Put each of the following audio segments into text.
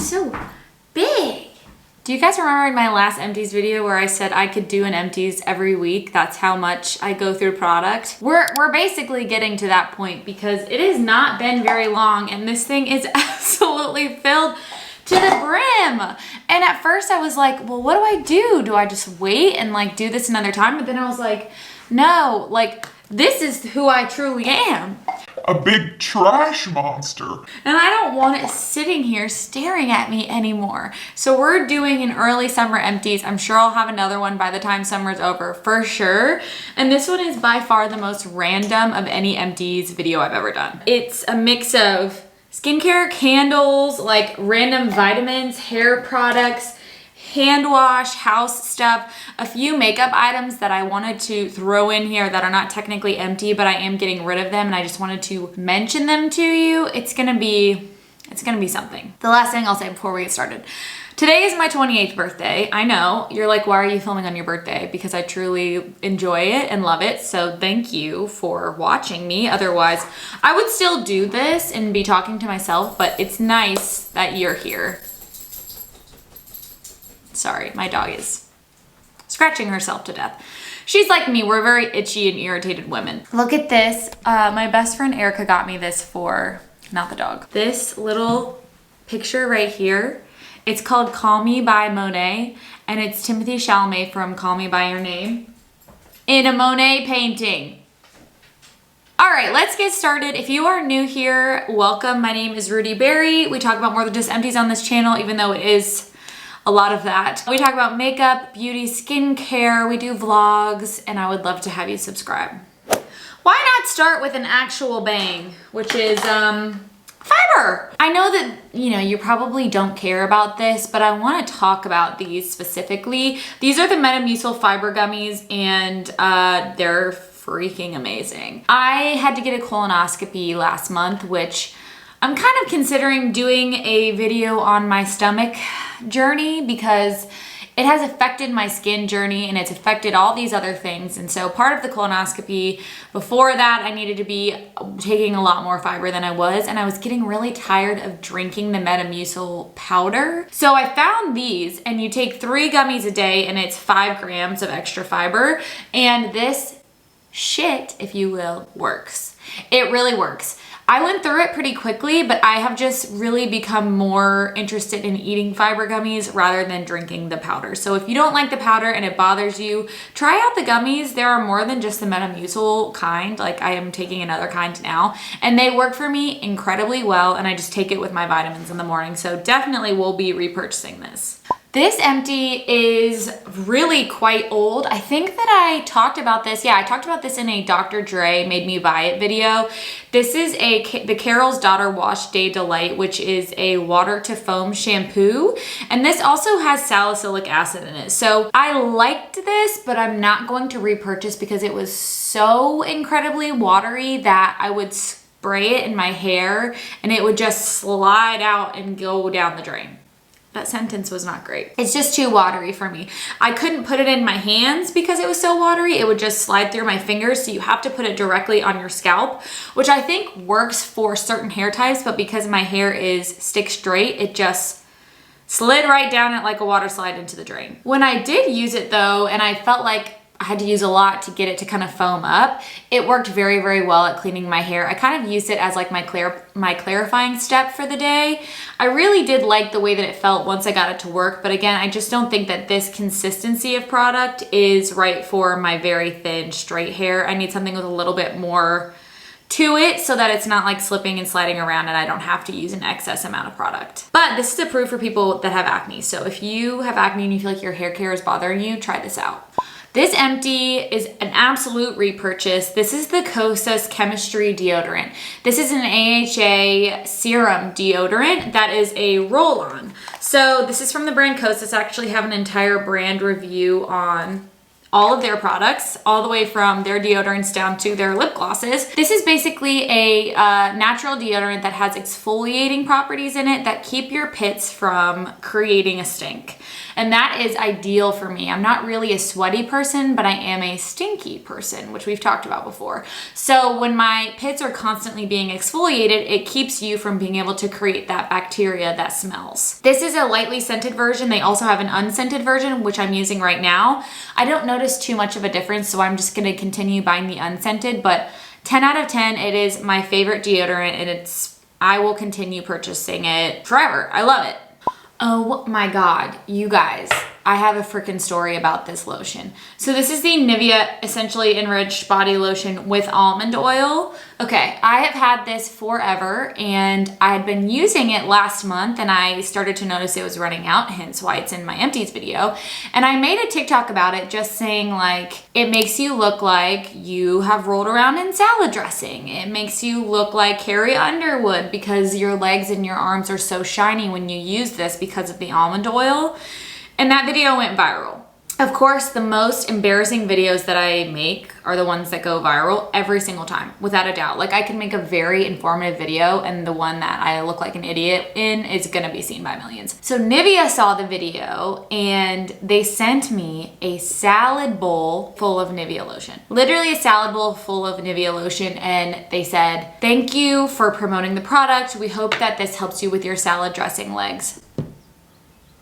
so big. Do you guys remember in my last empties video where I said I could do an empties every week? That's how much I go through product. We're basically getting to that point because it has not been very long and this thing is absolutely filled to the brim. And at first I was like, well, what do I do? Do I just wait and like do this another time? But then I was like, no, like this is who I truly am. A big trash monster. And I don't want it sitting here staring at me anymore. So we're doing an early summer empties. I'm sure I'll have another one by the time summer's over for sure. And this one is by far the most random of any empties video I've ever done. It's a mix of skincare, candles, like random vitamins, hair products, hand wash, house stuff, a few makeup items that I wanted to throw in here that are not technically empty, but I am getting rid of them and I just wanted to mention them to you. It's gonna be something. The last thing I'll say before we get started. Today is my 28th birthday. I know, you're like, why are you filming on your birthday? Because I truly enjoy it and love it. So thank you for watching me. Otherwise, I would still do this and be talking to myself, but it's nice that you're here. Sorry, my dog is scratching herself to death. She's like me, we're very itchy and irritated women. Look at this. My best friend Erica got me this for, not the dog, this little picture right here. It's called Call Me by Monet, and it's Timothée Chalamet from Call Me by Your Name in a Monet painting. All right, let's get started. If you are new here, welcome. My name is Rudi Berry. We talk about more than just empties on this channel, even though it is a lot of that. We talk about makeup, beauty, skincare, we do vlogs, and I would love to have you subscribe. Why not start with an actual bang, which is fiber. I know that, you know, you probably don't care about this, but I want to talk about these specifically. These are the Metamucil fiber gummies, and they're freaking amazing. I had to get a colonoscopy last month, which I'm kind of considering doing a video on my stomach journey because it has affected my skin journey and it's affected all these other things. And so part of the colonoscopy, before that, I needed to be taking a lot more fiber than I was, and I was getting really tired of drinking the Metamucil powder. So I found these, and you take 3 gummies a day and it's 5 grams of extra fiber. And this shit, if you will, works. It really works. I went through it pretty quickly, but I have just really become more interested in eating fiber gummies rather than drinking the powder. So if you don't like the powder and it bothers you, try out the gummies. There are more than just the Metamucil kind. Like, I am taking another kind now, and they work for me incredibly well, and I just take it with my vitamins in the morning. So definitely will be repurchasing this. This empty is really quite old. I think that I talked about this. Yeah, I talked about this in a Dr. Dre Made Me Buy It video. This is the Carol's Daughter Wash Day Delight, which is a water to foam shampoo. And this also has salicylic acid in it. So I liked this, but I'm not going to repurchase because it was so incredibly watery that I would spray it in my hair and it would just slide out and go down the drain. That sentence was not great. It's just too watery for me. I couldn't put it in my hands because it was so watery. It would just slide through my fingers. So you have to put it directly on your scalp, which I think works for certain hair types, but because my hair is stick straight, it just slid right down it like a water slide into the drain. When I did use it though, and I felt like I had to use a lot to get it to kind of foam up, it worked very, very well at cleaning my hair. I kind of used it as like my clarifying step for the day. I really did like the way that it felt once I got it to work, but again, I just don't think that this consistency of product is right for my very thin, straight hair. I need something with a little bit more to it so that it's not like slipping and sliding around and I don't have to use an excess amount of product. But this is approved for people that have acne. So if you have acne and you feel like your hair care is bothering you, try this out. This empty is an absolute repurchase. This is the Kosas Chemistry Deodorant. This is an AHA serum deodorant that is a roll-on. So this is from the brand Kosas. I actually have an entire brand review on all of their products, all the way from their deodorants down to their lip glosses. This is basically a natural deodorant that has exfoliating properties in it that keep your pits from creating a stink. And that is ideal for me. I'm not really a sweaty person, but I am a stinky person, which we've talked about before. So when my pits are constantly being exfoliated, it keeps you from being able to create that bacteria that smells. This is a lightly scented version. They also have an unscented version, which I'm using right now. I don't notice too much of a difference, so I'm just gonna continue buying the unscented, but 10 out of 10, it is my favorite deodorant, and I will continue purchasing it forever. I love it. Oh my God, you guys, I have a freaking story about this lotion. So this is the Nivea Essentially Enriched Body Lotion with almond oil. Okay, I have had this forever, and I had been using it last month, and I started to notice it was running out, hence why it's in my empties video. And I made a TikTok about it, just saying like, it makes you look like you have rolled around in salad dressing. It makes you look like Carrie Underwood because your legs and your arms are so shiny when you use this because of the almond oil. And that video went viral. Of course, the most embarrassing videos that I make are the ones that go viral every single time, without a doubt. Like, I can make a very informative video, and the one that I look like an idiot in is gonna be seen by millions. So Nivea saw the video, and they sent me a salad bowl full of Nivea lotion. Literally a salad bowl full of Nivea lotion, and they said, "Thank you for promoting the product. We hope that this helps you with your salad dressing legs."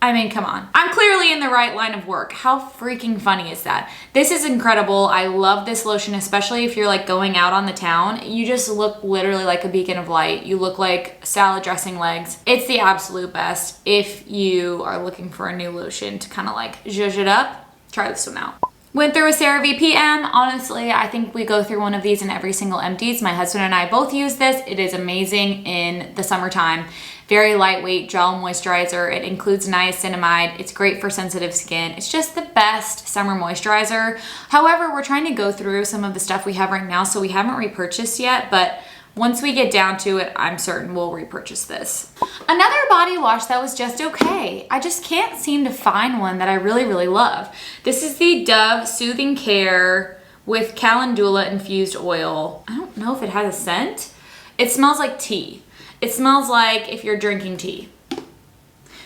I mean, come on. I'm clearly in the right line of work. How freaking funny is that? This is incredible. I love this lotion, especially if you're like going out on the town. You just look literally like a beacon of light. You look like salad dressing legs. It's the absolute best. If you are looking for a new lotion to kind of like zhuzh it up, try this one out. Went through a CeraVe PM. Honestly, I think we go through one of these in every single empties. My husband and I both use this. It is amazing in the summertime. Very lightweight gel moisturizer. It includes niacinamide. It's great for sensitive skin. It's just the best summer moisturizer. However, we're trying to go through some of the stuff we have right now, so we haven't repurchased yet, but once we get down to it, I'm certain we'll repurchase this. Another body wash that was just okay. I just can't seem to find one that I really, really love. This is the Dove Soothing Care with calendula infused oil. I don't know if it has a scent. It smells like tea. It smells like if you're drinking tea,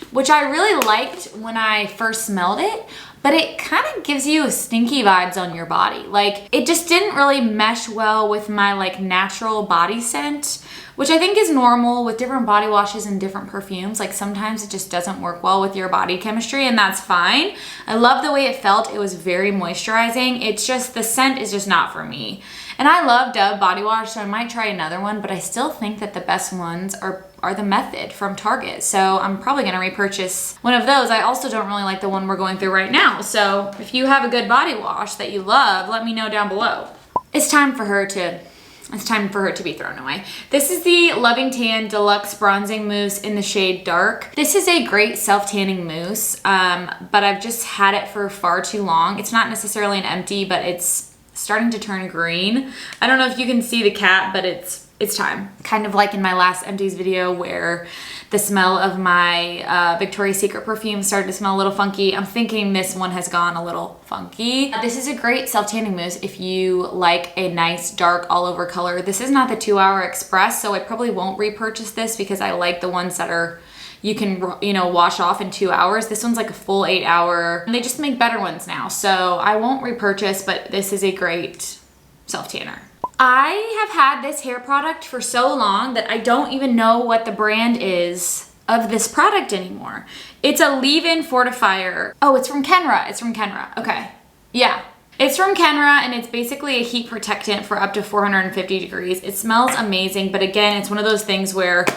which I really liked when I first smelled it, but it kind of gives you stinky vibes on your body. Like, it just didn't really mesh well with my like natural body scent, which I think is normal with different body washes and different perfumes. Like, sometimes it just doesn't work well with your body chemistry, and that's fine. I love the way it felt. It was very moisturizing. It's just, the scent is just not for me. And I love Dove body wash, so I might try another one, but I still think that the best ones are the Method from Target. So I'm probably gonna repurchase one of those. I also don't really like the one we're going through right now. So if you have a good body wash that you love, let me know down below. It's time for her to be thrown away. This is the Loving Tan Deluxe Bronzing Mousse in the shade Dark. This is a great self-tanning mousse, but I've just had it for far too long. It's not necessarily an empty, but it's starting to turn green. I don't know if you can see the cap, but it's time. Kind of like in my last empties video where the smell of my Victoria's Secret perfume started to smell a little funky. I'm thinking this one has gone a little funky. This is a great self-tanning mousse if you like a nice dark all over color. This is not the 2-hour express, so I probably won't repurchase this because I like the ones that are, you can, you know, wash off in 2 hours. This one's like a full 8 hour. And they just make better ones now, so I won't repurchase, but this is a great self-tanner. I have had this hair product for so long that I don't even know what the brand is of this product anymore. It's a leave-in fortifier. Oh, it's from Kenra. It's from Kenra. Okay. Yeah. It's from Kenra, and it's basically a heat protectant for up to 450 degrees. It smells amazing, but again, it's one of those things where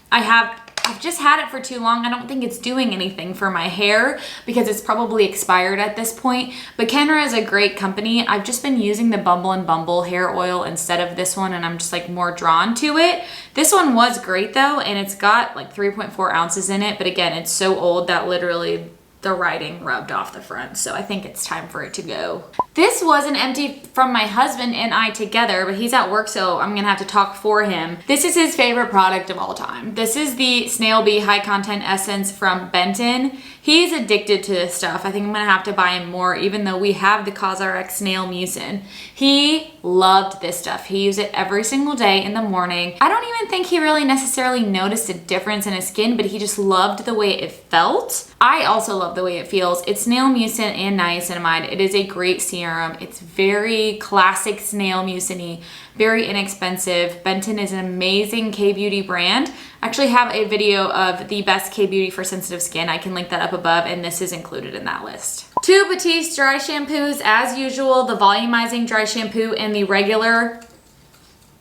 I've just had it for too long. I don't think it's doing anything for my hair because it's probably expired at this point. But Kenra is a great company. I've just been using the Bumble & Bumble hair oil instead of this one, and I'm just like more drawn to it. This one was great though, and it's got like 3.4 ounces in it. But again, it's so old that literally the writing rubbed off the front. So I think it's time for it to go. This was an empty from my husband and I together, but he's at work, so I'm gonna have to talk for him. This is his favorite product of all time. This is the Snail Bee High Content Essence from Benton. He's addicted to this stuff. I think I'm gonna have to buy him more, even though we have the CosRX Snail Mucin. He loved this stuff. He used it every single day in the morning. I don't even think he really necessarily noticed a difference in his skin, but he just loved the way it felt. I also love love the way it feels. It's snail mucin and niacinamide. It is a great serum. It's very classic snail mucin-y, very inexpensive. Benton is an amazing K-beauty brand. I actually have a video of the best K-beauty for sensitive skin. I can link that up above, and this is included in that list. 2 Batiste dry shampoos, as usual, the volumizing dry shampoo and the regular.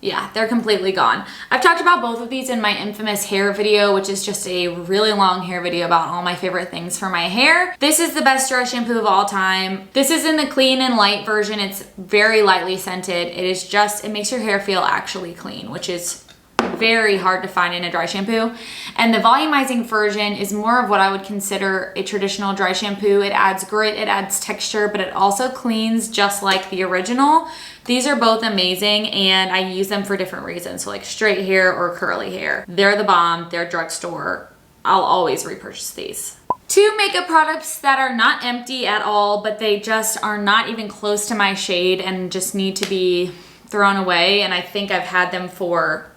Yeah, they're completely gone. I've talked about both of these in my infamous hair video, which is just a really long hair video about all my favorite things for my hair. This is the best dry shampoo of all time. This is in the clean and light version. It's very lightly scented. It makes your hair feel actually clean, which is very hard to find in a dry shampoo. And the volumizing version is more of what I would consider a traditional dry shampoo. It adds grit, it adds texture, but it also cleans just like the original. These are both amazing, and I use them for different reasons. So like straight hair or curly hair. They're the bomb, they're drugstore. I'll always repurchase these. 2 makeup products that are not empty at all, but they just are not even close to my shade and just need to be thrown away. And I think I've had them for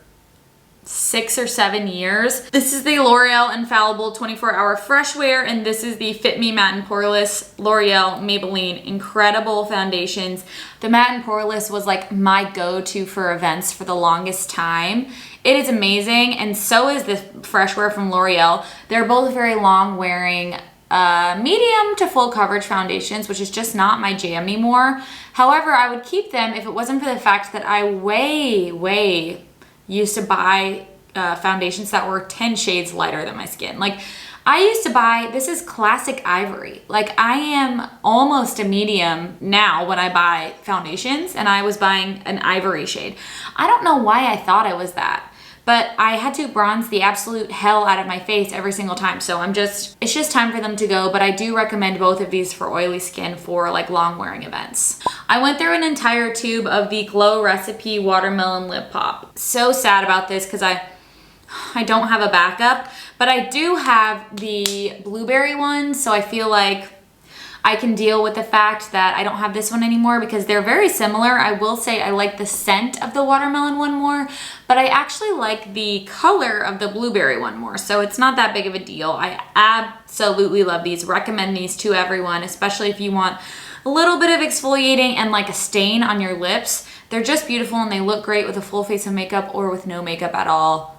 6 or 7 years. This is the L'Oreal Infallible 24-Hour Fresh Wear, and this is the Fit Me Matte and Poreless L'Oreal Maybelline. Incredible foundations. The Matte and Poreless was like my go-to for events for the longest time. It is amazing, and so is the Fresh Wear from L'Oreal. They're both very long-wearing medium to full coverage foundations, which is just not my jam anymore. However, I would keep them if it wasn't for the fact that I way used to buy foundations that were 10 shades lighter than my skin. Like I used to buy, this is classic ivory. Like I am almost a medium now when I buy foundations, and I was buying an ivory shade. I don't know why I thought I was that, but I had to bronze the absolute hell out of my face every single time. So it's just time for them to go, but I do recommend both of these for oily skin for like long wearing events. I went through an entire tube of the Glow Recipe Watermelon Lip Pop. So sad about this because I don't have a backup, but I do have the blueberry one, so I feel like I can deal with the fact that I don't have this one anymore because they're very similar. I will say I like the scent of the watermelon one more, but I actually like the color of the blueberry one more, so it's not that big of a deal. I absolutely love these. Recommend these to everyone, especially if you want a little bit of exfoliating and like a stain on your lips. They're just beautiful, and they look great with a full face of makeup or with no makeup at all.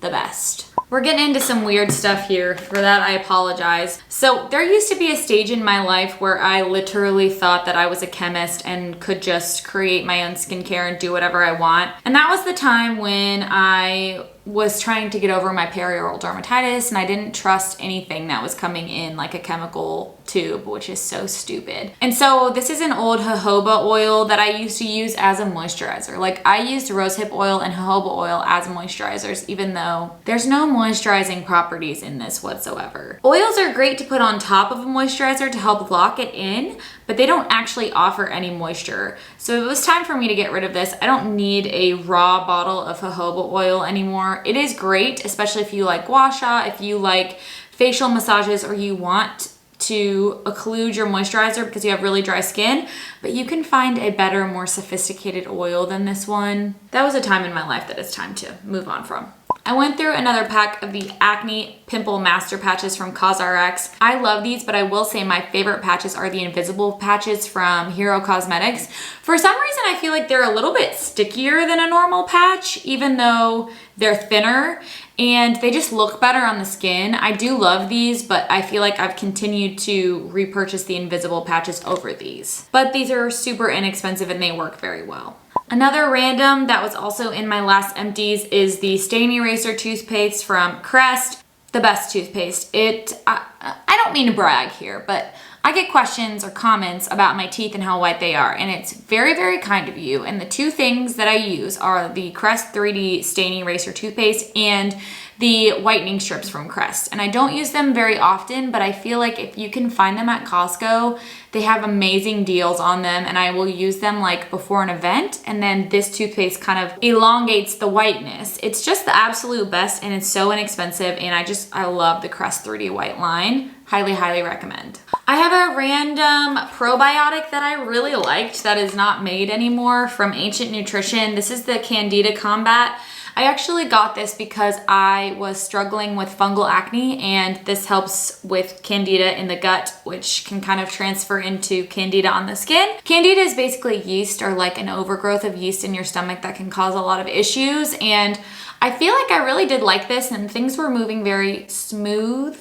The best. We're getting into some weird stuff here. For that, I apologize. So there used to be a stage in my life where I literally thought that I was a chemist and could just create my own skincare and do whatever I want. And that was the time when I was trying to get over my perioral dermatitis, and I didn't trust anything that was coming in like a chemical tube, which is so stupid. And so this is an old jojoba oil that I used to use as a moisturizer. Like I used rosehip oil and jojoba oil as moisturizers, even though there's no moisturizing properties in this whatsoever. Oils are great to put on top of a moisturizer to help lock it in, but they don't actually offer any moisture. So it was time for me to get rid of this. I don't need a raw bottle of jojoba oil anymore. It is great, especially if you like gua sha, if you like facial massages, or you want to occlude your moisturizer because you have really dry skin, but you can find a better, more sophisticated oil than this one. That was a time in my life that it's time to move on from. I went through another pack of the Acne Pimple Master Patches from CosRx. I love these, but I will say my favorite patches are the invisible patches from Hero Cosmetics. For some reason, I feel like they're a little bit stickier than a normal patch, even though they're thinner, and they just look better on the skin. I do love these, but I feel like I've continued to repurchase the invisible patches over these. But these are super inexpensive and they work very well. Another random that was also in my last empties is the Stain Eraser toothpaste from Crest. The best toothpaste. I don't mean to brag here, but I get questions or comments about my teeth and how white they are, and it's very, very kind of you. And the 2 things that I use are the Crest 3D Stain Eraser toothpaste and the whitening strips from Crest. And I don't use them very often, but I feel like if you can find them at Costco, they have amazing deals on them, and I will use them like before an event, and then this toothpaste kind of elongates the whiteness. It's just the absolute best, and it's so inexpensive, and I love the Crest 3D white line. Highly, highly recommend. I have a random probiotic that I really liked that is not made anymore from Ancient Nutrition. This is the Candida Combat. I actually got this because I was struggling with fungal acne, and this helps with candida in the gut, which can kind of transfer into candida on the skin. Candida is basically yeast, or like an overgrowth of yeast in your stomach that can cause a lot of issues. And I feel like I really did like this, and things were moving very smooth,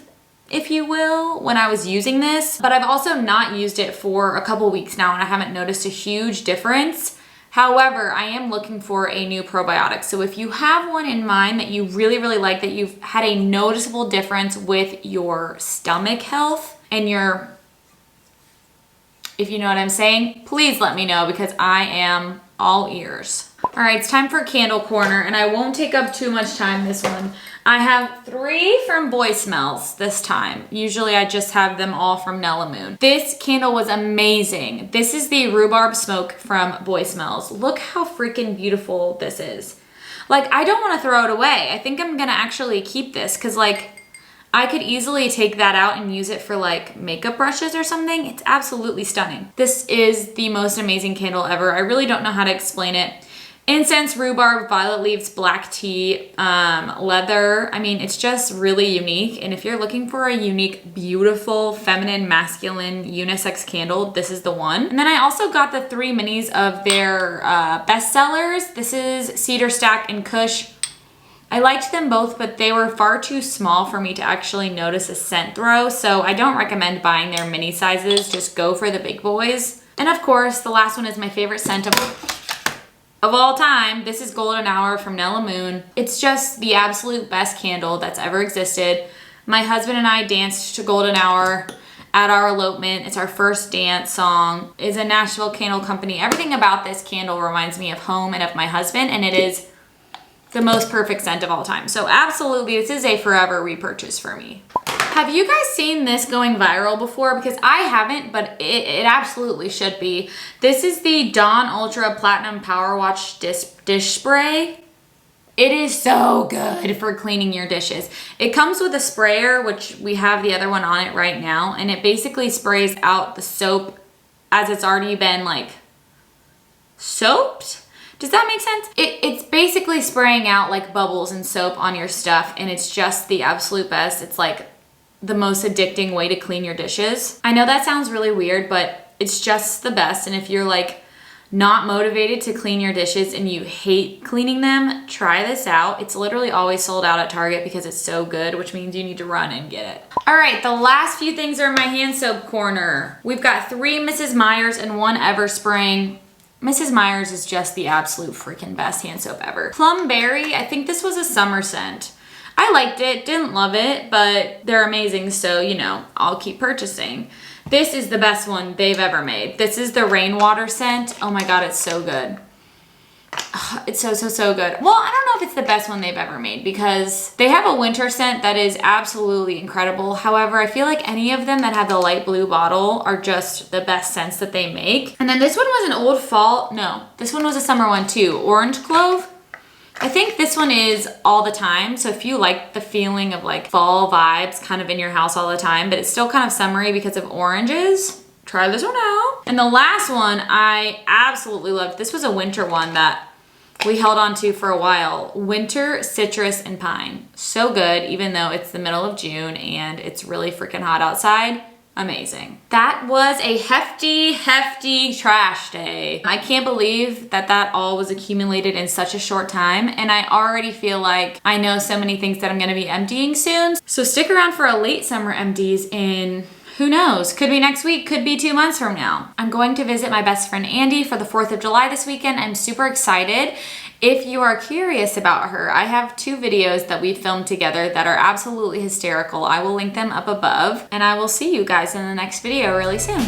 if you will, when I was using this. But I've also not used it for a couple weeks now, and I haven't noticed a huge difference. However, I am looking for a new probiotic. So if you have one in mind that you really, really like, that you've had a noticeable difference with your stomach health and your, if you know what I'm saying, please let me know, because I am all ears. All right, it's time for candle corner, and I won't take up too much time this one. I have 3 from Boy Smells this time. Usually I just have them all from Nella Moon. This candle was amazing. This is the Rhubarb Smoke from Boy Smells. Look how freaking beautiful this is. Like, I don't want to throw it away. I think I'm gonna actually keep this, because like, I could easily take that out and use it for like makeup brushes or something. It's absolutely stunning. This is the most amazing candle ever. I really don't know how to explain it. Incense, rhubarb, violet leaves, black tea, leather. I mean, it's just really unique. And if you're looking for a unique, beautiful, feminine, masculine, unisex candle, this is the one. And then I also got the 3 minis of their best sellers. This is Cedar Stack and Kush. I liked them both, but they were far too small for me to actually notice a scent throw. So I don't recommend buying their mini sizes. Just go for the big boys. And of course, the last one is my favorite scent of all time. This is Golden Hour from Nella Moon. It's just the absolute best candle that's ever existed. My husband and I danced to Golden Hour at our elopement. It's our first dance song. It's a Nashville candle company. Everything about this candle reminds me of home and of my husband, and it is the most perfect scent of all time. So absolutely, this is a forever repurchase for me. Have you guys seen this going viral before? Because I haven't, but it absolutely should be. This is the Dawn Ultra Platinum Power Wash dish spray. It is so good for cleaning your dishes. It comes with a sprayer, which we have the other one on it right now, and it basically sprays out the soap as it's already been like soaped. Does that make sense? It's basically spraying out like bubbles and soap on your stuff, and it's just the absolute best. It's like the most addicting way to clean your dishes. I know that sounds really weird, but it's just the best. And if you're like not motivated to clean your dishes and you hate cleaning them, try this out. It's literally always sold out at Target because it's so good, which means you need to run and get it. All right, the last few things are in my hand soap corner. We've got 3 Mrs. Meyer's and 1 Everspring. Mrs. Meyer's is just the absolute freaking best hand soap ever. Plum Berry, I think this was a summer scent. I liked it, didn't love it, but they're amazing, so you know, I'll keep purchasing. This is the best one they've ever made. This is the Rainwater scent. Oh my God, it's so good. It's so good. Well, I don't know if it's the best one they've ever made, because they have a winter scent that is absolutely incredible. However, I feel like any of them that have the light blue bottle are just the best scents that they make. And then this one was an old fall. No, this one was a summer one too. Orange Clove. I think this one is all the time. So if you like the feeling of like fall vibes kind of in your house all the time, but it's still kind of summery because of oranges, try this one out. And the last one I absolutely loved. This was a winter one that we held on to for a while. Winter Citrus and Pine. So good, even though it's the middle of June and it's really freaking hot outside. Amazing. That was a hefty trash day. I can't believe that that all was accumulated in such a short time, and I already feel like I know so many things that I'm gonna be emptying soon. So stick around for a late summer empties in, who knows, could be next week, could be 2 months from now. I'm going to visit my best friend Andy for the 4th of July this weekend. I'm super excited. If you are curious about her, I have 2 videos that we filmed together that are absolutely hysterical. I will link them up above, and I will see you guys in the next video really soon.